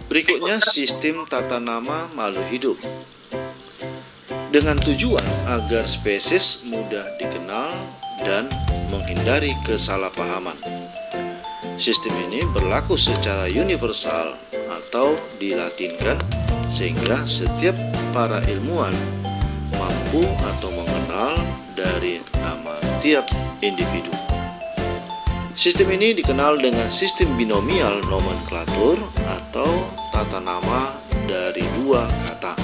Berikutnya sistem tata nama makhluk hidup. Dengan tujuan agar spesies mudah dikenal dan menghindari kesalahpahaman. Sistem ini berlaku secara universal atau dilatinkan sehingga setiap para ilmuwan mampu atau mengenal dari nama tiap individu. Sistem ini dikenal dengan sistem binomial nomenklatur atau tata nama dari dua kata.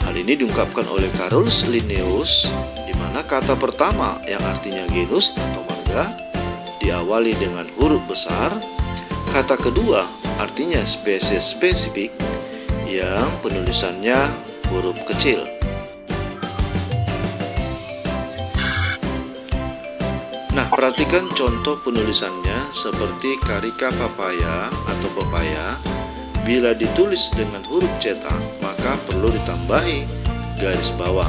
Hal ini diungkapkan oleh Carolus Linnaeus, di mana kata pertama yang artinya genus atau marga diawali dengan huruf besar, kata kedua artinya spesies spesifik yang penulisannya huruf kecil. Nah, perhatikan contoh penulisannya seperti karika papaya atau pepaya. Bila ditulis dengan huruf cetak, maka perlu ditambahi garis bawah.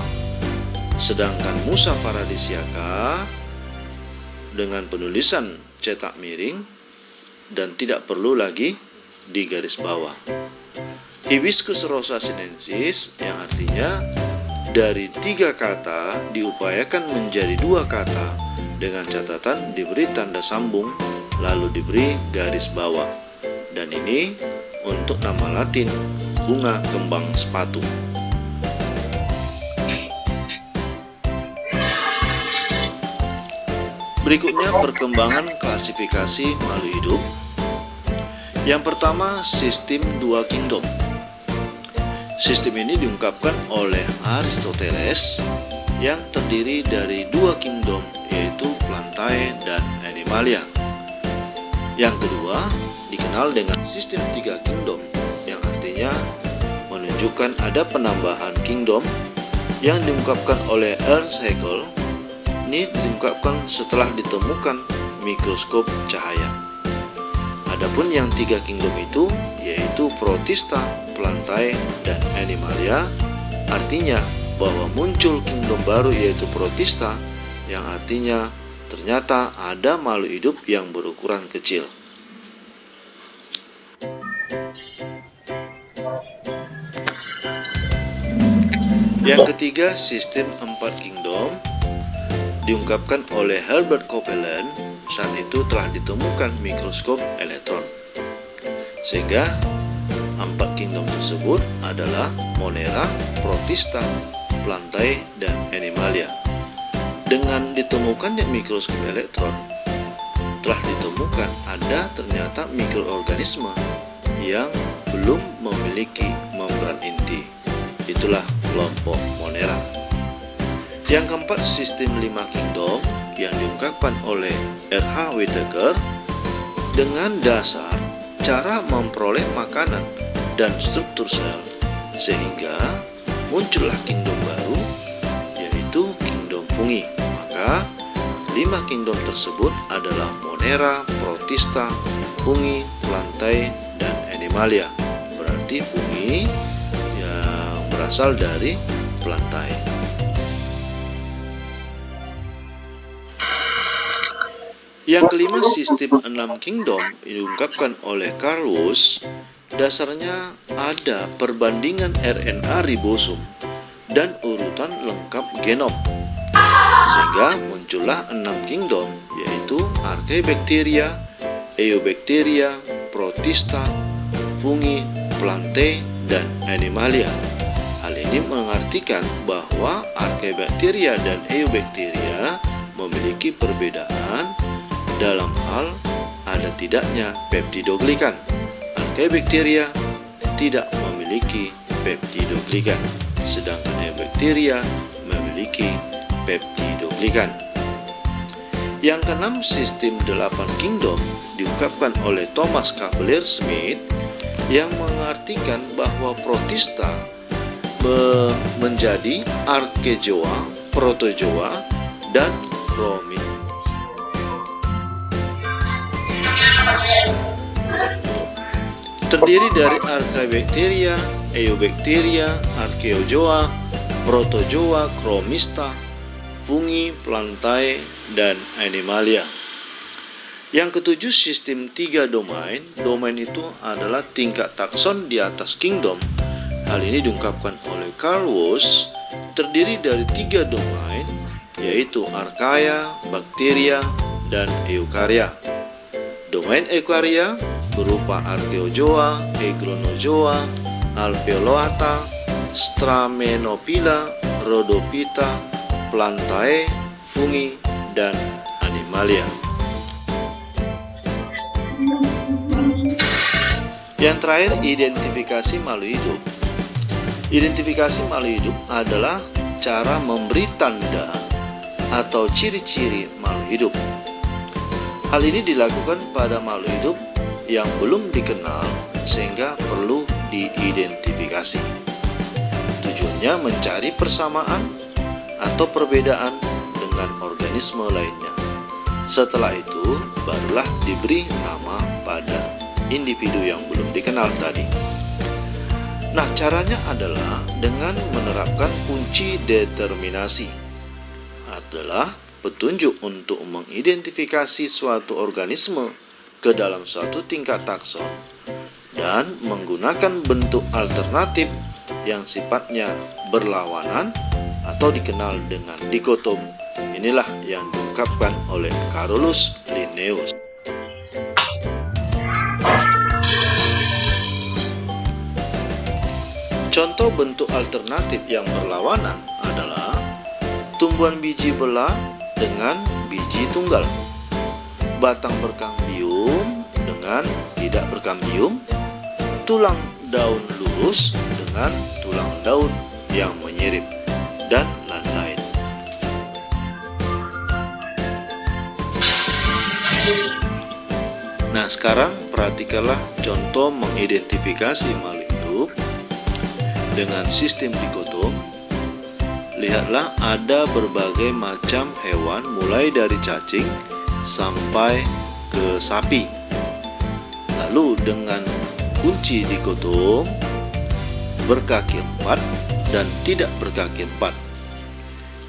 Sedangkan Musa paradisiaca dengan penulisan cetak miring dan tidak perlu lagi di garis bawah. Hibiscus rosa sinensis yang artinya dari 3 kata diupayakan menjadi 2 kata dengan catatan diberi tanda sambung lalu diberi garis bawah, dan ini untuk nama Latin bunga kembang sepatu. Berikutnya perkembangan klasifikasi makhluk hidup. Yang pertama, sistem 2 kingdom. Sistem ini diungkapkan oleh Aristoteles yang terdiri dari 2 kingdom, yaitu Plantae dan Animalia. Yang kedua dikenal dengan sistem 3 kingdom, yang artinya menunjukkan ada penambahan kingdom yang diungkapkan oleh Ernst Haeckel. Ini diungkapkan setelah ditemukan mikroskop cahaya. Adapun yang 3 kingdom itu yaitu Protista, Plantae, dan Animalia, artinya bahwa muncul kingdom baru yaitu Protista, yang artinya ternyata ada makhluk hidup yang berukuran kecil. Yang ketiga, sistem 4 kingdom diungkapkan oleh Herbert Copeland. Saat itu telah ditemukan mikroskop elektron, sehingga 4 kingdom tersebut adalah Monera, Protista, Plantae, dan Animalia. Dengan ditemukannya mikroskop elektron, telah ditemukan ada ternyata mikroorganisme yang belum memiliki membran inti. Itulah kelompok Monera. Yang keempat, sistem 5 kingdom yang diungkapkan oleh R.H. Whittaker dengan dasar cara memperoleh makanan dan struktur sel, sehingga muncullah kingdom baru yaitu kingdom fungi. Maka 5 kingdom tersebut adalah Monera, Protista, fungi, Plantae, dan Animalia. Berarti fungi yang berasal dari Plantae. Yang kelima, sistem 6 kingdom diungkapkan oleh Carl Woese. Dasarnya ada perbandingan RNA ribosom dan urutan lengkap genom, sehingga muncullah 6 kingdom, yaitu Archaebacteria, Eubacteria, Protista, fungi, Plantae, dan Animalia. Hal ini mengartikan bahwa Archaebacteria dan Eubacteria memiliki perbedaan dalam hal ada tidaknya peptidoglikan. Archaebacteria tidak memiliki peptidoglikan, sedangkan Eubacteria memiliki peptidoglikan. Yang keenam, sistem 8 kingdom diungkapkan oleh Thomas Cavalier Smith yang mengartikan bahwa Protista menjadi Archaeozoa, Protozoa, dan Chromista. Terdiri dari Archaebacteria, Eubacteria, Archaeozoa, Protozoa, Chromista, fungi, Plantae, dan Animalia. Yang ketujuh, sistem 3 domain. Domain itu adalah tingkat takson di atas kingdom. Hal ini diungkapkan oleh Carl Woese, terdiri dari 3 domain, yaitu Archaea, Bacteria, dan Eukarya. Domain Eukarya berupa Archaeozoa, Hygronozoa, Alveolata, Stramenophylla, Rhodophyta, Plantae, Fungi, dan Animalia. Yang terakhir, identifikasi makhluk hidup. Identifikasi makhluk hidup adalah cara memberi tanda atau ciri-ciri makhluk hidup. Hal ini dilakukan pada makhluk hidup yang belum dikenal sehingga perlu diidentifikasi. Tujuannya mencari persamaan atau perbedaan dengan organisme lainnya. Setelah itu, barulah diberi nama pada individu yang belum dikenal tadi. Nah, caranya adalah dengan menerapkan kunci determinasi. Adalah petunjuk untuk mengidentifikasi suatu organisme ke dalam suatu tingkat takson dan menggunakan bentuk alternatif yang sifatnya berlawanan atau dikenal dengan dikotom. Inilah yang diungkapkan oleh Carolus Linnaeus. Contoh bentuk alternatif yang berlawanan adalah tumbuhan biji belah dengan biji tunggal, batang berkambium dengan tidak berkambium, tulang daun lurus dengan tulang daun yang menyirip, dan lain-lain. Nah, sekarang perhatikanlah contoh mengidentifikasi makhluk hidup dengan sistem dikotom. Lihatlah, ada berbagai macam hewan mulai dari cacing sampai ke sapi. Lalu dengan kunci dikotom berkaki 4 dan tidak berkaki 4.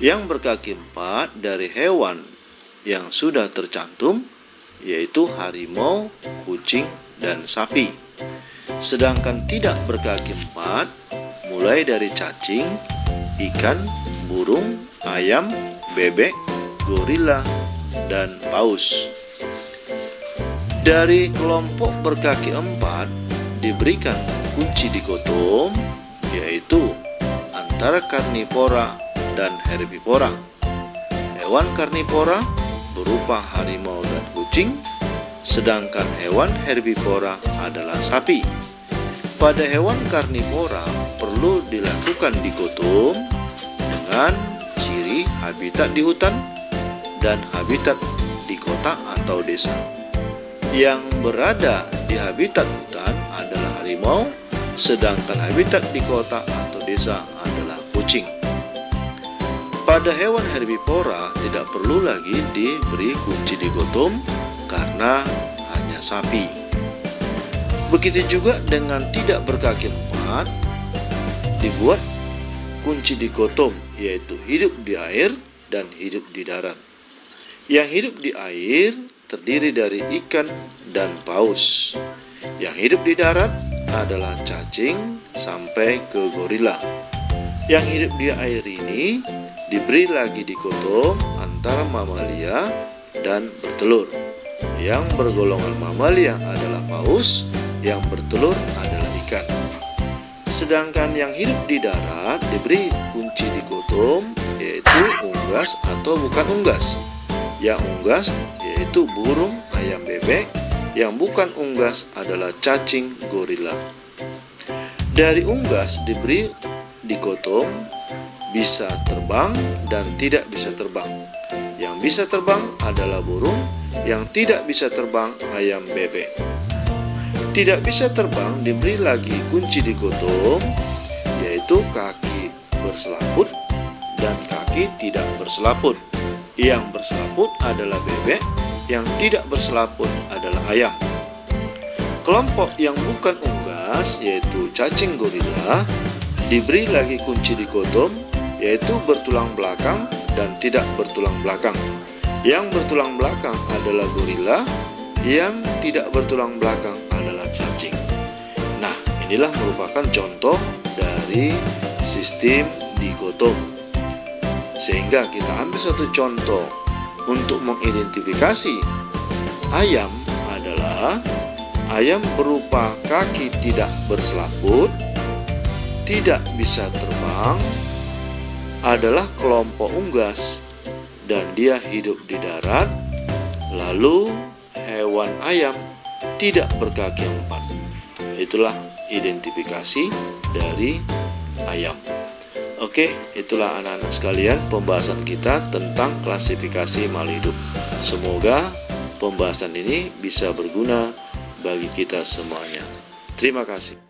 Yang berkaki 4 dari hewan yang sudah tercantum yaitu harimau, kucing, dan sapi. Sedangkan tidak berkaki 4 mulai dari cacing, ikan, burung, ayam, bebek, gorila, dan paus. Dari kelompok berkaki 4 diberikan kunci dikotom, yaitu antara karnivora dan herbivora. Hewan karnivora berupa harimau dan kucing, sedangkan hewan herbivora adalah sapi. Pada hewan karnivora perlu dilakukan dikotom dengan ciri habitat di hutan dan habitat di kota atau desa. Yang berada di habitat hutan adalah harimau, sedangkan habitat di kota atau desa adalah kucing. Pada hewan herbivora tidak perlu lagi diberi kunci dikotom karena hanya sapi. Begitu juga dengan tidak berkaki 4 dibuat kunci dikotom, yaitu hidup di air dan hidup di darat. Yang hidup di air terdiri dari ikan dan paus. Yang hidup di darat adalah cacing sampai ke gorila. Yang hidup di air ini diberi lagi dikotom antara mamalia dan bertelur. Yang bergolongan mamalia adalah paus, yang bertelur adalah ikan. Sedangkan yang hidup di darat diberi kunci dikotom, yaitu unggas atau bukan unggas. Yang unggas yaitu burung, ayam, bebek. Yang bukan unggas adalah cacing, gorila. Dari unggas diberi dikotom bisa terbang dan tidak bisa terbang. Yang bisa terbang adalah burung, yang tidak bisa terbang ayam, bebek. Tidak bisa terbang diberi lagi kunci dikotom, yaitu kaki berselaput dan kaki tidak berselaput. Yang berselaput adalah bebek, yang tidak berselaput adalah ayam. Kelompok yang bukan unggas, yaitu cacing, gorila, diberi lagi kunci dikotom, yaitu bertulang belakang dan tidak bertulang belakang. Yang bertulang belakang adalah gorila, Yang tidak bertulang belakang adalah cacing. Nah, inilah merupakan contoh dari sistem dikotom. Sehingga kita ambil satu contoh untuk mengidentifikasi ayam adalah ayam berupa kaki tidak berselaput, tidak bisa terbang, adalah kelompok unggas dan dia hidup di darat. Lalu hewan ayam tidak berkaki empat. Itulah identifikasi dari ayam. Oke, itulah anak-anak sekalian pembahasan kita tentang klasifikasi makhluk hidup. Semoga pembahasan ini bisa berguna bagi kita semuanya. Terima kasih.